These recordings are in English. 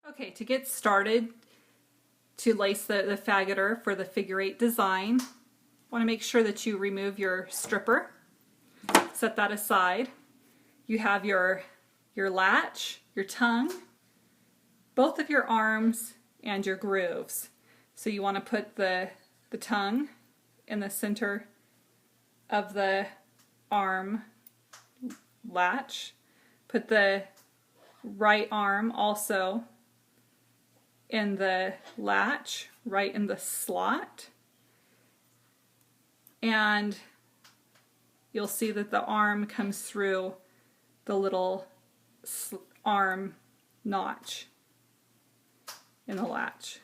Okay, to get started, to lace the fagoter for the figure 8 design, want to make sure that you remove your stripper. Set that aside. You have your latch, your tongue, both of your arms, and your grooves. So you want to put the tongue in the center of the arm latch. Put the right arm also in the latch, right in the slot. And you'll see that the arm comes through the little arm notch in the latch.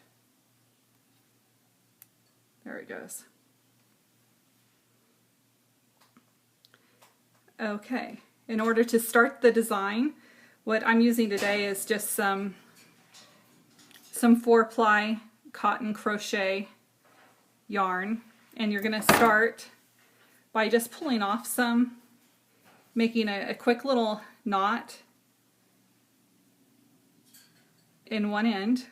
There it goes. Okay, in order to start the design, what I'm using today is just some 4-ply cotton crochet yarn, and you're going to start by just pulling off some, making a quick little knot in one end.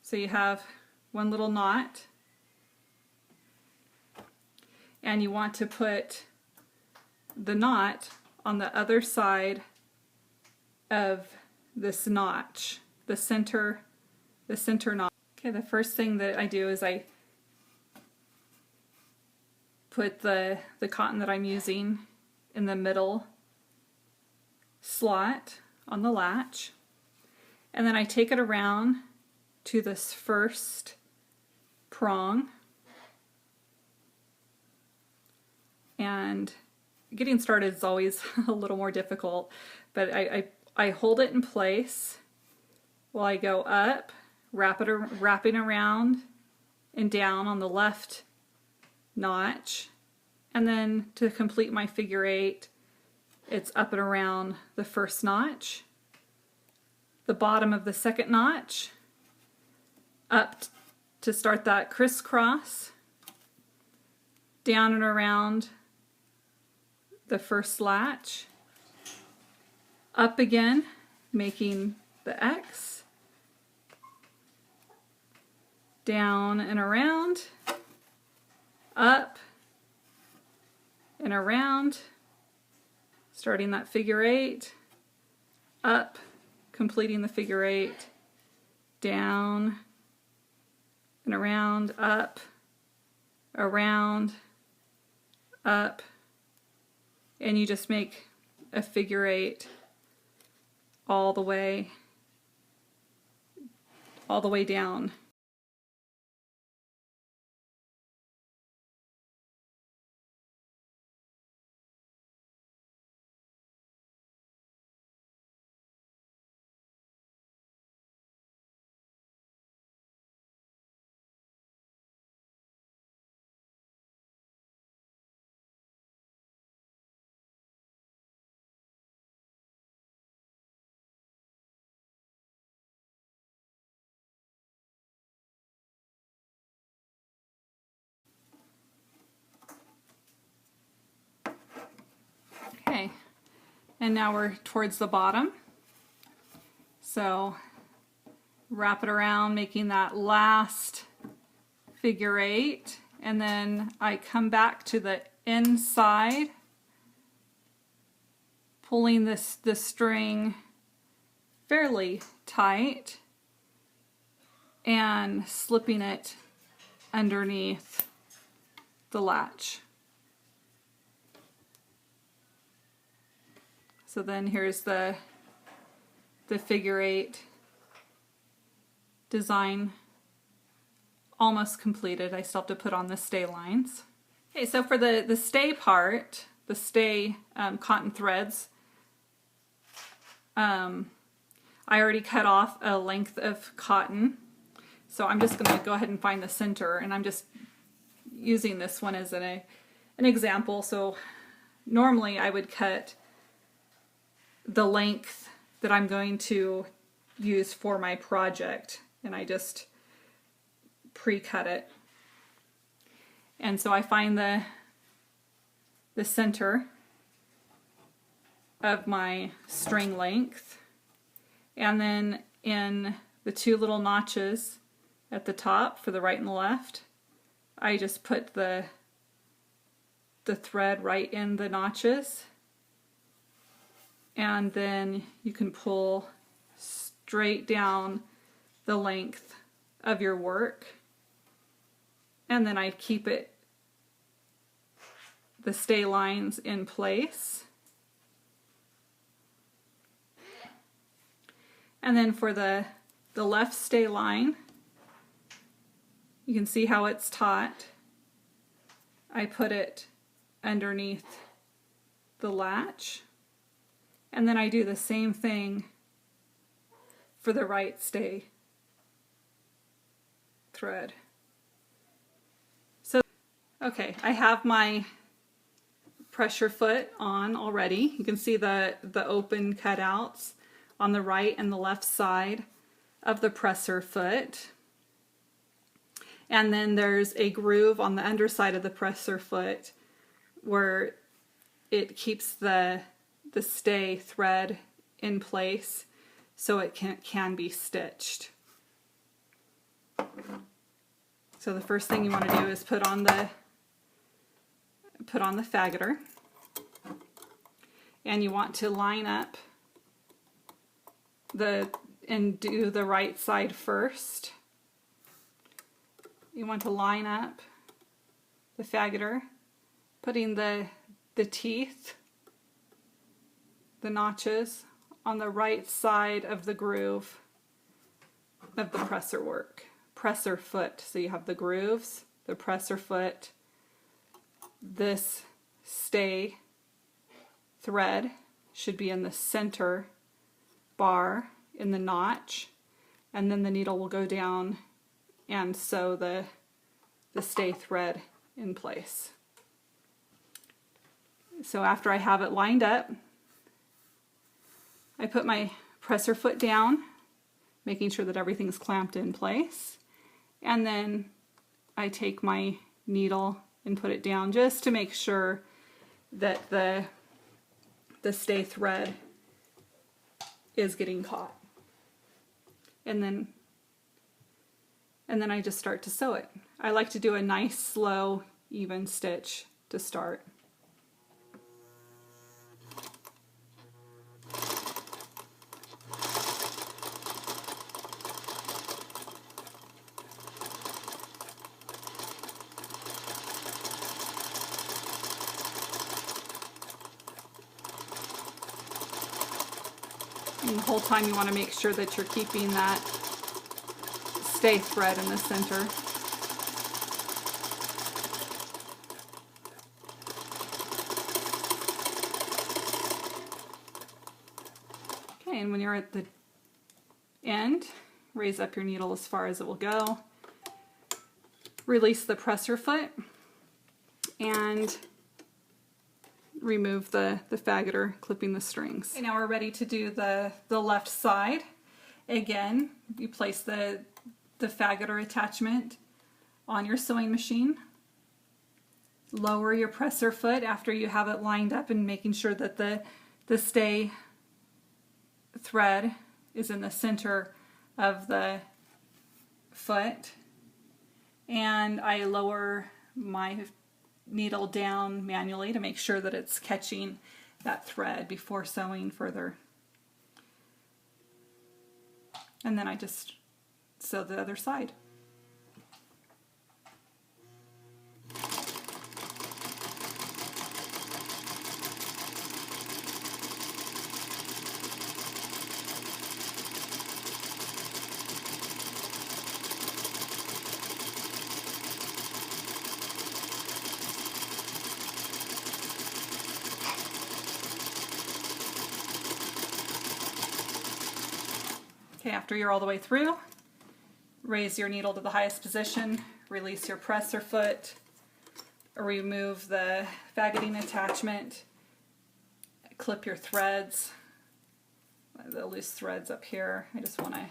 So you have one little knot, and you want to put the knot on the other side of this notch, the center knot. Okay, the first thing that I do is I put the cotton that I'm using in the middle slot on the latch, and then I take it around to this first prong, and getting started is always a little more difficult, but I hold it in place while I go up, wrapping around and down on the left notch, and then to complete my figure 8, it's up and around the first notch, the bottom of the second notch, up to start that crisscross, down and around the first latch, up again, making the X, down and around, up and around, starting that figure 8, up, completing the figure 8, down and around, up, around, up, and you just make a figure 8 all the way down. Okay, and now we're towards the bottom. So wrap it around, making that last figure 8, and then I come back to the inside, pulling the string fairly tight and slipping it underneath the latch. So then here's the figure 8 design almost completed. I still have to put on the stay lines. Okay, so for the stay part, the stay cotton threads, I already cut off a length of cotton. So I'm just going to go ahead and find the center, and I'm just using this one as an example. So normally I would cut the length that I'm going to use for my project, and I just pre-cut it. And so I find the center of my string length, and then in the two little notches at the top for the right and the left, I just put the thread right in the notches, and then you can pull straight down the length of your work, and then I keep the stay lines in place. And then for the left stay line, you can see how it's taut. I put it underneath the latch, and then I do the same thing for the right stay thread. So, okay, I have my pressure foot on already. You can see the open cutouts on the right and the left side of the presser foot. And then there's a groove on the underside of the presser foot where it keeps the stay thread in place so it can be stitched. So the first thing you want to do is put on the Fagoter, and you want to line up and do the right side first. You want to line up the Fagoter, putting the teeth, the notches, on the right side of the groove of the presser foot. So you have the grooves, the presser foot, this stay thread should be in the center bar in the notch, and then the needle will go down and sew the stay thread in place. So after I have it lined up, I put my presser foot down, making sure that everything's clamped in place, and then I take my needle and put it down just to make sure that the stay thread is getting caught. And then I just start to sew it. I like to do a nice, slow, even stitch to start. And the whole time you want to make sure that you're keeping that stay thread in the center. Okay, and when you're at the end, raise up your needle as far as it will go. Release the presser foot and remove the Fagoter, clipping the strings. Okay, now we're ready to do the left side. Again, you place the Fagoter attachment on your sewing machine. Lower your presser foot after you have it lined up and making sure that the stay thread is in the center of the foot. And I lower my needle down manually to make sure that it's catching that thread before sewing further. And then I just sew the other side. Okay, after you're all the way through, raise your needle to the highest position, release your presser foot, remove the fagoting attachment, clip your threads, the loose threads up here. I just want to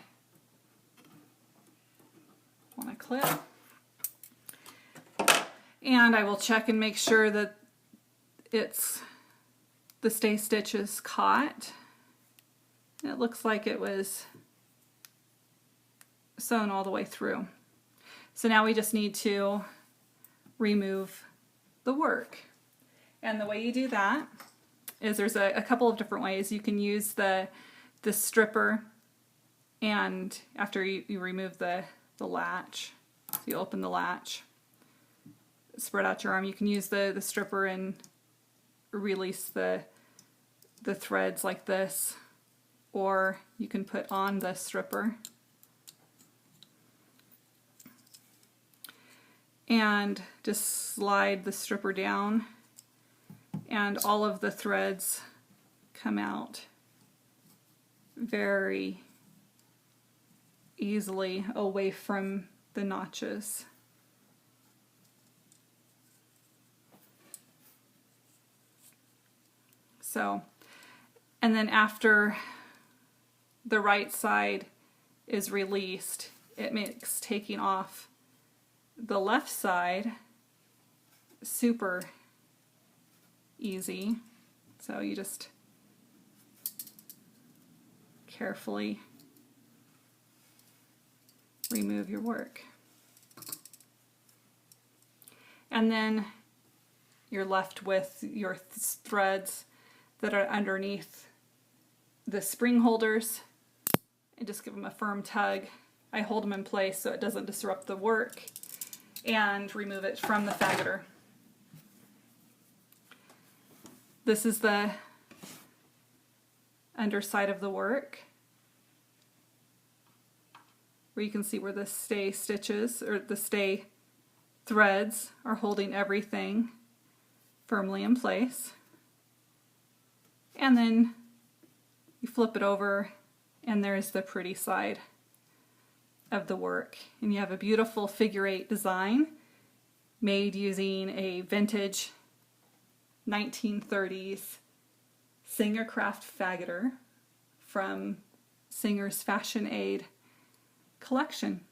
clip. And I will check and make sure that it's the stay stitch is caught. It looks like it was sewn all the way through. So now we just need to remove the work. And the way you do that is there's a couple of different ways. You can use the stripper, and after you remove the latch, so you open the latch, spread out your arm, you can use the stripper and release the threads like this, or you can put on the stripper and just slide the stripper down, and all of the threads come out very easily away from the notches. So, and then after the right side is released, it makes taking off the left side super easy. So you just carefully remove your work. And then you're left with your threads that are underneath the spring holders, and just give them a firm tug. I hold them in place so it doesn't disrupt the work, and remove it from the Fagoter. This is the underside of the work, where you can see where the stay stitches, or the stay threads, are holding everything firmly in place. And then you flip it over, and there's the pretty side of the work. And you have a beautiful figure 8 design made using a vintage 1930s SingerCraft Fagoter from Singer's Fashion Aid collection.